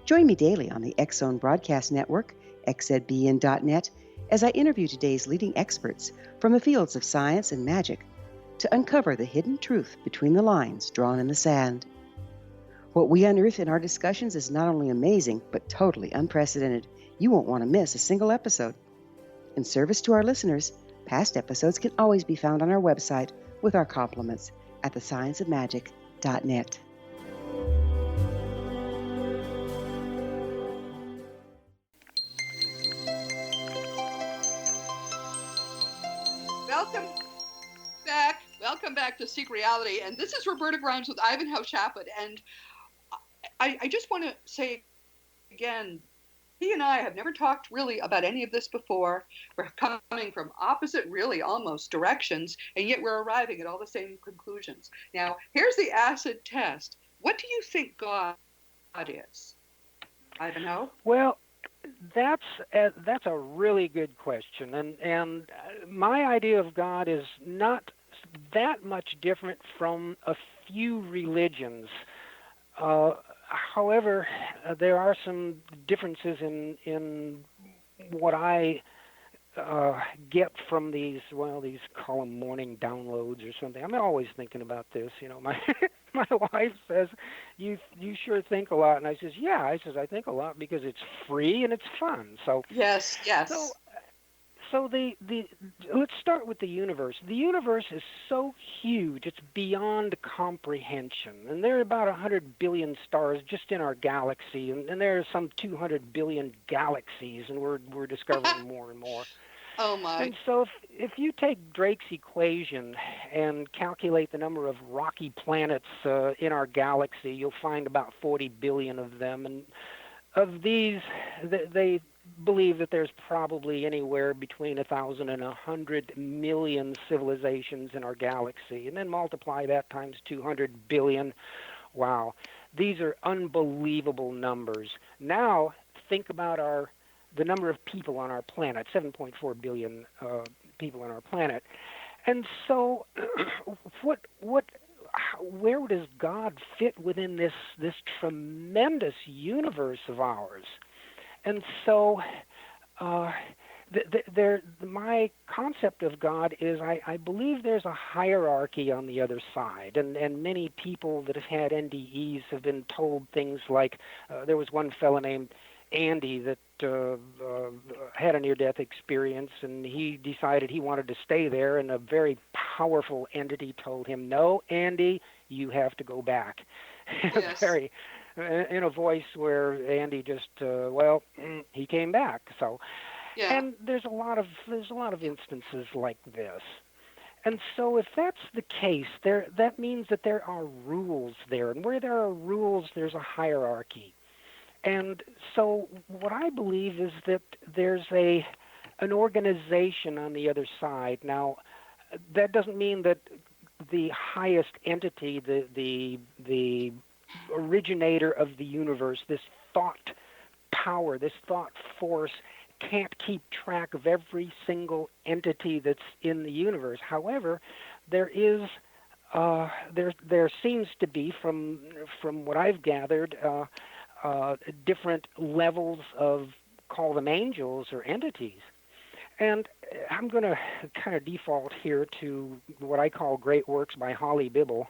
Join me daily on the X-Zone Broadcast Network, xzbn.net, as I interview today's leading experts from the fields of science and magic to uncover the hidden truth between the lines drawn in the sand. What we unearth in our discussions is not only amazing, but totally unprecedented. You won't want to miss a single episode. In service to our listeners, past episodes can always be found on our website with our compliments at thescienceofmagic.net. Welcome back to Seek Reality. And this is Roberta Grimes with Ivanhoe Chaput. And I just want to say again, he and I have never talked really about any of this before. We're coming from opposite, really almost directions, and yet we're arriving at all the same conclusions. Now, here's the acid test. What do you think God is, Ivanhoe? Well, that's a really good question, and my idea of God is not that much different from a few religions. However, there are some differences in what I get from these, well, these call them morning downloads or something. I'm always thinking about this. My my wife says, "You sure think a lot," and I says, "Yeah." I says, "I think a lot because it's free and it's fun." So Yes, so yes. so let's start with the universe. The universe is so huge, it's beyond comprehension. And there are about 100 billion stars just in our galaxy, and there are some 200 billion galaxies, and we're discovering more and more. Oh my. And so if you take Drake's equation and calculate the number of rocky planets in our galaxy, you'll find about 40 billion of them. And of these, they believe that there's probably anywhere between 1,000 and 100 million civilizations in our galaxy. And then multiply that times 200 billion. Wow. These are unbelievable numbers. Now, think about the number of people on our planet, 7.4 billion people on our planet. And so where does God fit within this tremendous universe of ours? And so my concept of God is I believe there's a hierarchy on the other side, and many people that have had NDEs have been told things like, there was one fellow named Andy that had a near-death experience, and he decided he wanted to stay there, and a very powerful entity told him, "No, Andy, you have to go back." Yes. Very, in a voice where Andy just, he came back. So, Yeah. and there's a lot of instances like this. And so if that's the case, that means that there are rules there, and where there are rules, there's a hierarchy. And so what I believe is that there's an organization on the other side. Now, that doesn't mean that the highest entity, the originator of the universe, this thought power, this thought force, can't keep track of every single entity that's in the universe. However, there seems to be, from what I've gathered, different levels of, call them angels or entities. And I'm going to kind of default here to what I call Great Works by Holly Bibble.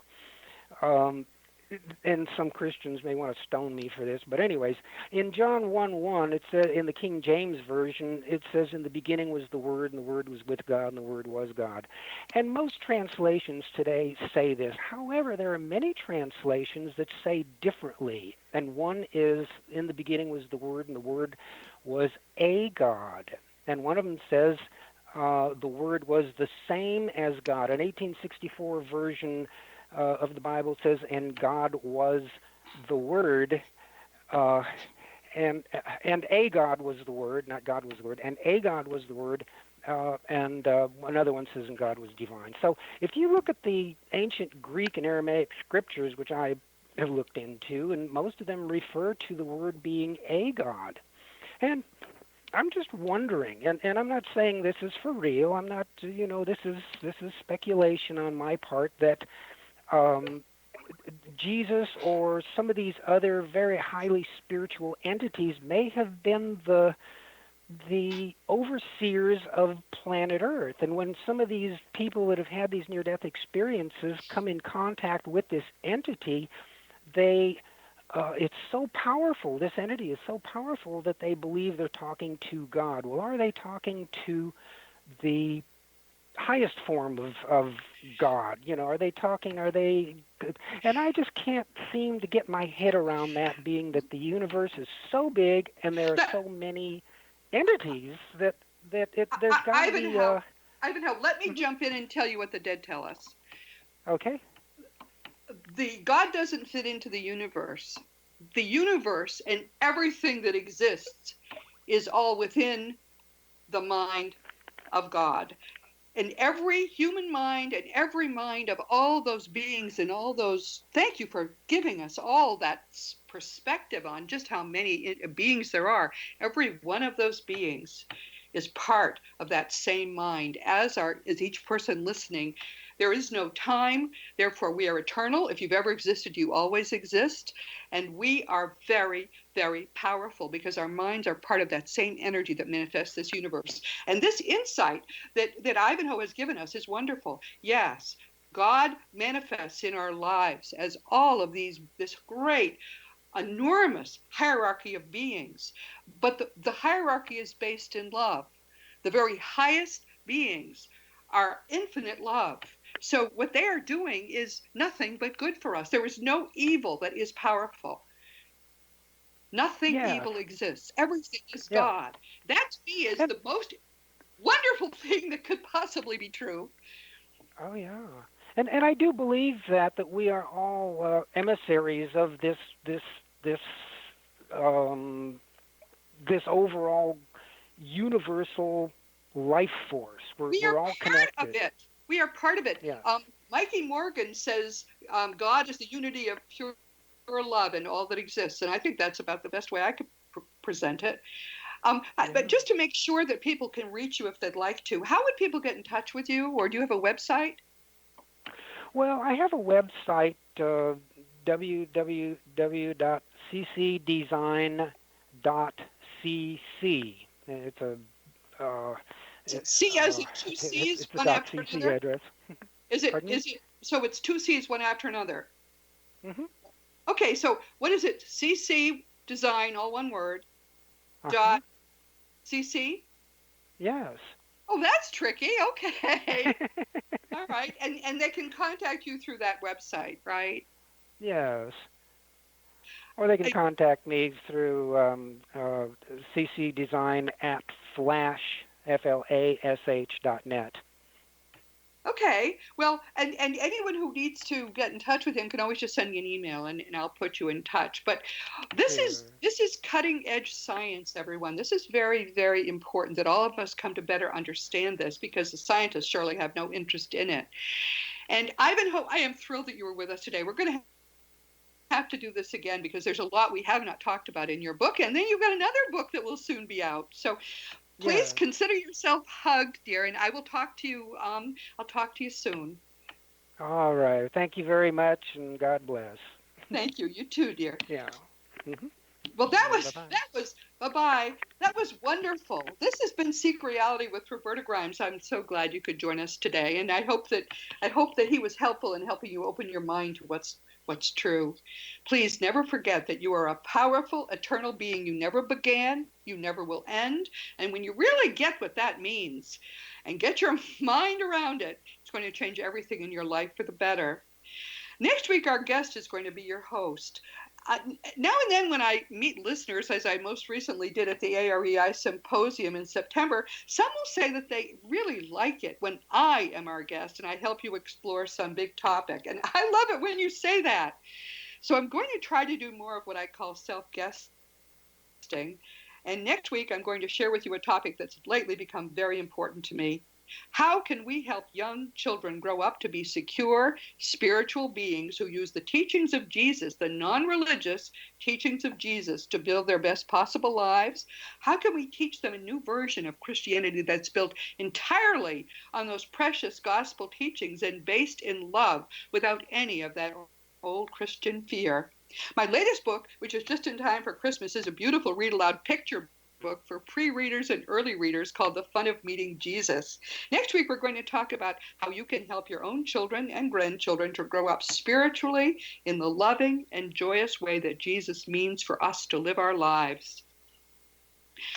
And some Christians may want to stone me for this, but anyways, in John 1:1, it says, in the King James Version, it says, "In the beginning was the Word, and the Word was with God, and the Word was God." And most translations today say this. However, there are many translations that say differently. And one is, "In the beginning was the Word, and the Word was a God." And one of them says, "The Word was the same as God." An 1864 version of the Bible says, "And God was the Word," and a God was the Word, not God was the Word, and a God was the Word, and another one says, "And God was divine." So if you look at the ancient Greek and Aramaic scriptures, which I have looked into, and most of them refer to the Word being a God. And I'm just wondering, and I'm not saying this is for real. I'm not, this is speculation on my part, that Jesus or some of these other very highly spiritual entities may have been the overseers of planet Earth. And when some of these people that have had these near-death experiences come in contact with this entity, it's so powerful, this entity is so powerful that they believe they're talking to God. Well, are they talking to the highest form of God? Are they, and I just can't seem to get my head around that, being that the universe is so big and there are so many entities that there's got to be... Ivanhoe, let me jump in and tell you what the dead tell us. Okay. The God doesn't fit into the universe. The universe and everything that exists is all within the mind of God. And every human mind and every mind of all those beings and all those, thank you for giving us all that perspective on just how many beings there are. Every one of those beings is part of that same mind, as each person listening. There is no time, therefore we are eternal. If you've ever existed, you always exist. And we are very, very powerful because our minds are part of that same energy that manifests this universe. And this insight that Ivanhoe has given us is wonderful. Yes, God manifests in our lives as all of this great, enormous hierarchy of beings. But the hierarchy is based in love. The very highest beings are infinite love. So what they are doing is nothing but good for us. There is no evil that is powerful. Nothing Yes. evil exists. Everything is Yeah. God. That to me is the most wonderful thing that could possibly be true. Oh yeah, and I do believe that we are all emissaries of this um, this overall universal life force. We are We're all part of connected. it. We are part of it. Yeah. Mikey Morgan says God is the unity of pure love and all that exists, and I think that's about the best way I could present it. But just to make sure that people can reach you if they'd like to, how would people get in touch with you, or do you have a website? Well, I have a website, www.ccdesign.cc. It's a C as in two C's, it's a one after .cc another. address. Is it? Pardon me? Is it? So it's two C's, one after another. Mm-hmm. Okay, so what is it? CC design, all one word. Uh-huh. .cc. Yes. Oh, that's tricky. Okay. All right, and they can contact you through that website, right? Yes. Or they can contact me through ccdesign@flash.net. Okay. Well, and anyone who needs to get in touch with him can always just send me an email, and I'll put you in touch. But this is cutting edge science, everyone. This is very, very important that all of us come to better understand this, because the scientists surely have no interest in it. And Ivanhoe, I am thrilled that you were with us today. We're going to have to do this again because there's a lot we have not talked about in your book, and then you've got another book that will soon be out. So please consider yourself hugged, dear, and I will talk to you. I'll talk to you soon. All right. Thank you very much, and God bless. Thank you. You too, dear. Yeah. Mm-hmm. Well, Bye-bye. bye-bye. That was wonderful. This has been Seek Reality with Roberta Grimes. I'm so glad you could join us today, and I hope that he was helpful in helping you open your mind to what's true. Please never forget that you are a powerful, eternal being. You never began, you never will end. And when you really get what that means and get your mind around it, it's going to change everything in your life for the better. Next week, our guest is going to be your host. Now and then when I meet listeners, as I most recently did at the AREI Symposium in September, some will say that they really like it when I am our guest and I help you explore some big topic. And I love it when you say that. So I'm going to try to do more of what I call self-guesting. And next week, I'm going to share with you a topic that's lately become very important to me. How can we help young children grow up to be secure, spiritual beings who use the teachings of Jesus, the non-religious teachings of Jesus, to build their best possible lives? How can we teach them a new version of Christianity that's built entirely on those precious gospel teachings and based in love without any of that old Christian fear? My latest book, which is just in time for Christmas, is a beautiful read-aloud picture book for pre-readers and early readers called The Fun of Meeting Jesus. Next week, we're going to talk about how you can help your own children and grandchildren to grow up spiritually in the loving and joyous way that Jesus means for us to live our lives.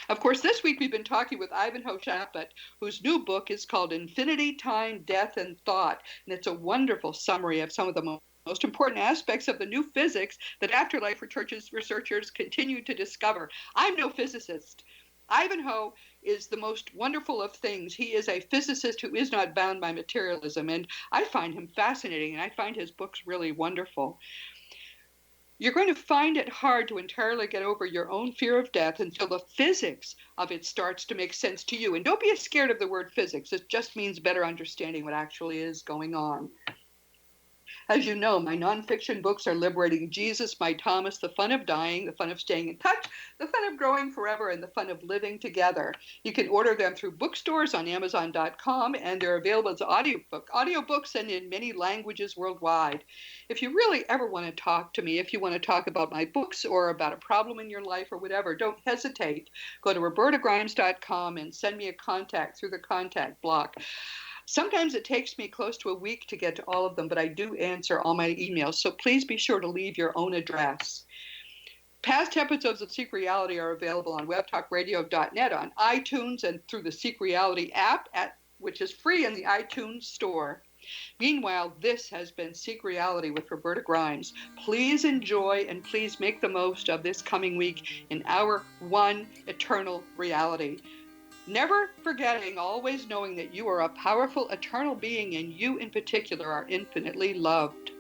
Of course, this week we've been talking with Ivanhoe Chaput, whose new book is called Infinity, Time, Death, and Thought. And it's a wonderful summary of some of the most important aspects of the new physics that afterlife researchers continue to discover. I'm no physicist. Ivanhoe is the most wonderful of things. He is a physicist who is not bound by materialism, and I find him fascinating, and I find his books really wonderful. You're going to find it hard to entirely get over your own fear of death until the physics of it starts to make sense to you. And don't be scared of the word physics. It just means better understanding what actually is going on. As you know, my nonfiction books are Liberating Jesus, My Thomas, The Fun of Dying, The Fun of Staying in Touch, The Fun of Growing Forever, and The Fun of Living Together. You can order them through bookstores on Amazon.com, and they're available as audiobooks and in many languages worldwide. If you really ever want to talk to me, if you want to talk about my books or about a problem in your life or whatever, don't hesitate. Go to robertagrimes.com and send me a contact through the contact block. Sometimes it takes me close to a week to get to all of them, but I do answer all my emails, so please be sure to leave your own address. Past episodes of Seek Reality are available on webtalkradio.net, on iTunes, and through the Seek Reality app, which is free in the iTunes store. Meanwhile, this has been Seek Reality with Roberta Grimes. Please enjoy and please make the most of this coming week in our one eternal reality. Never forgetting, always knowing that you are a powerful, eternal being, and you in particular are infinitely loved.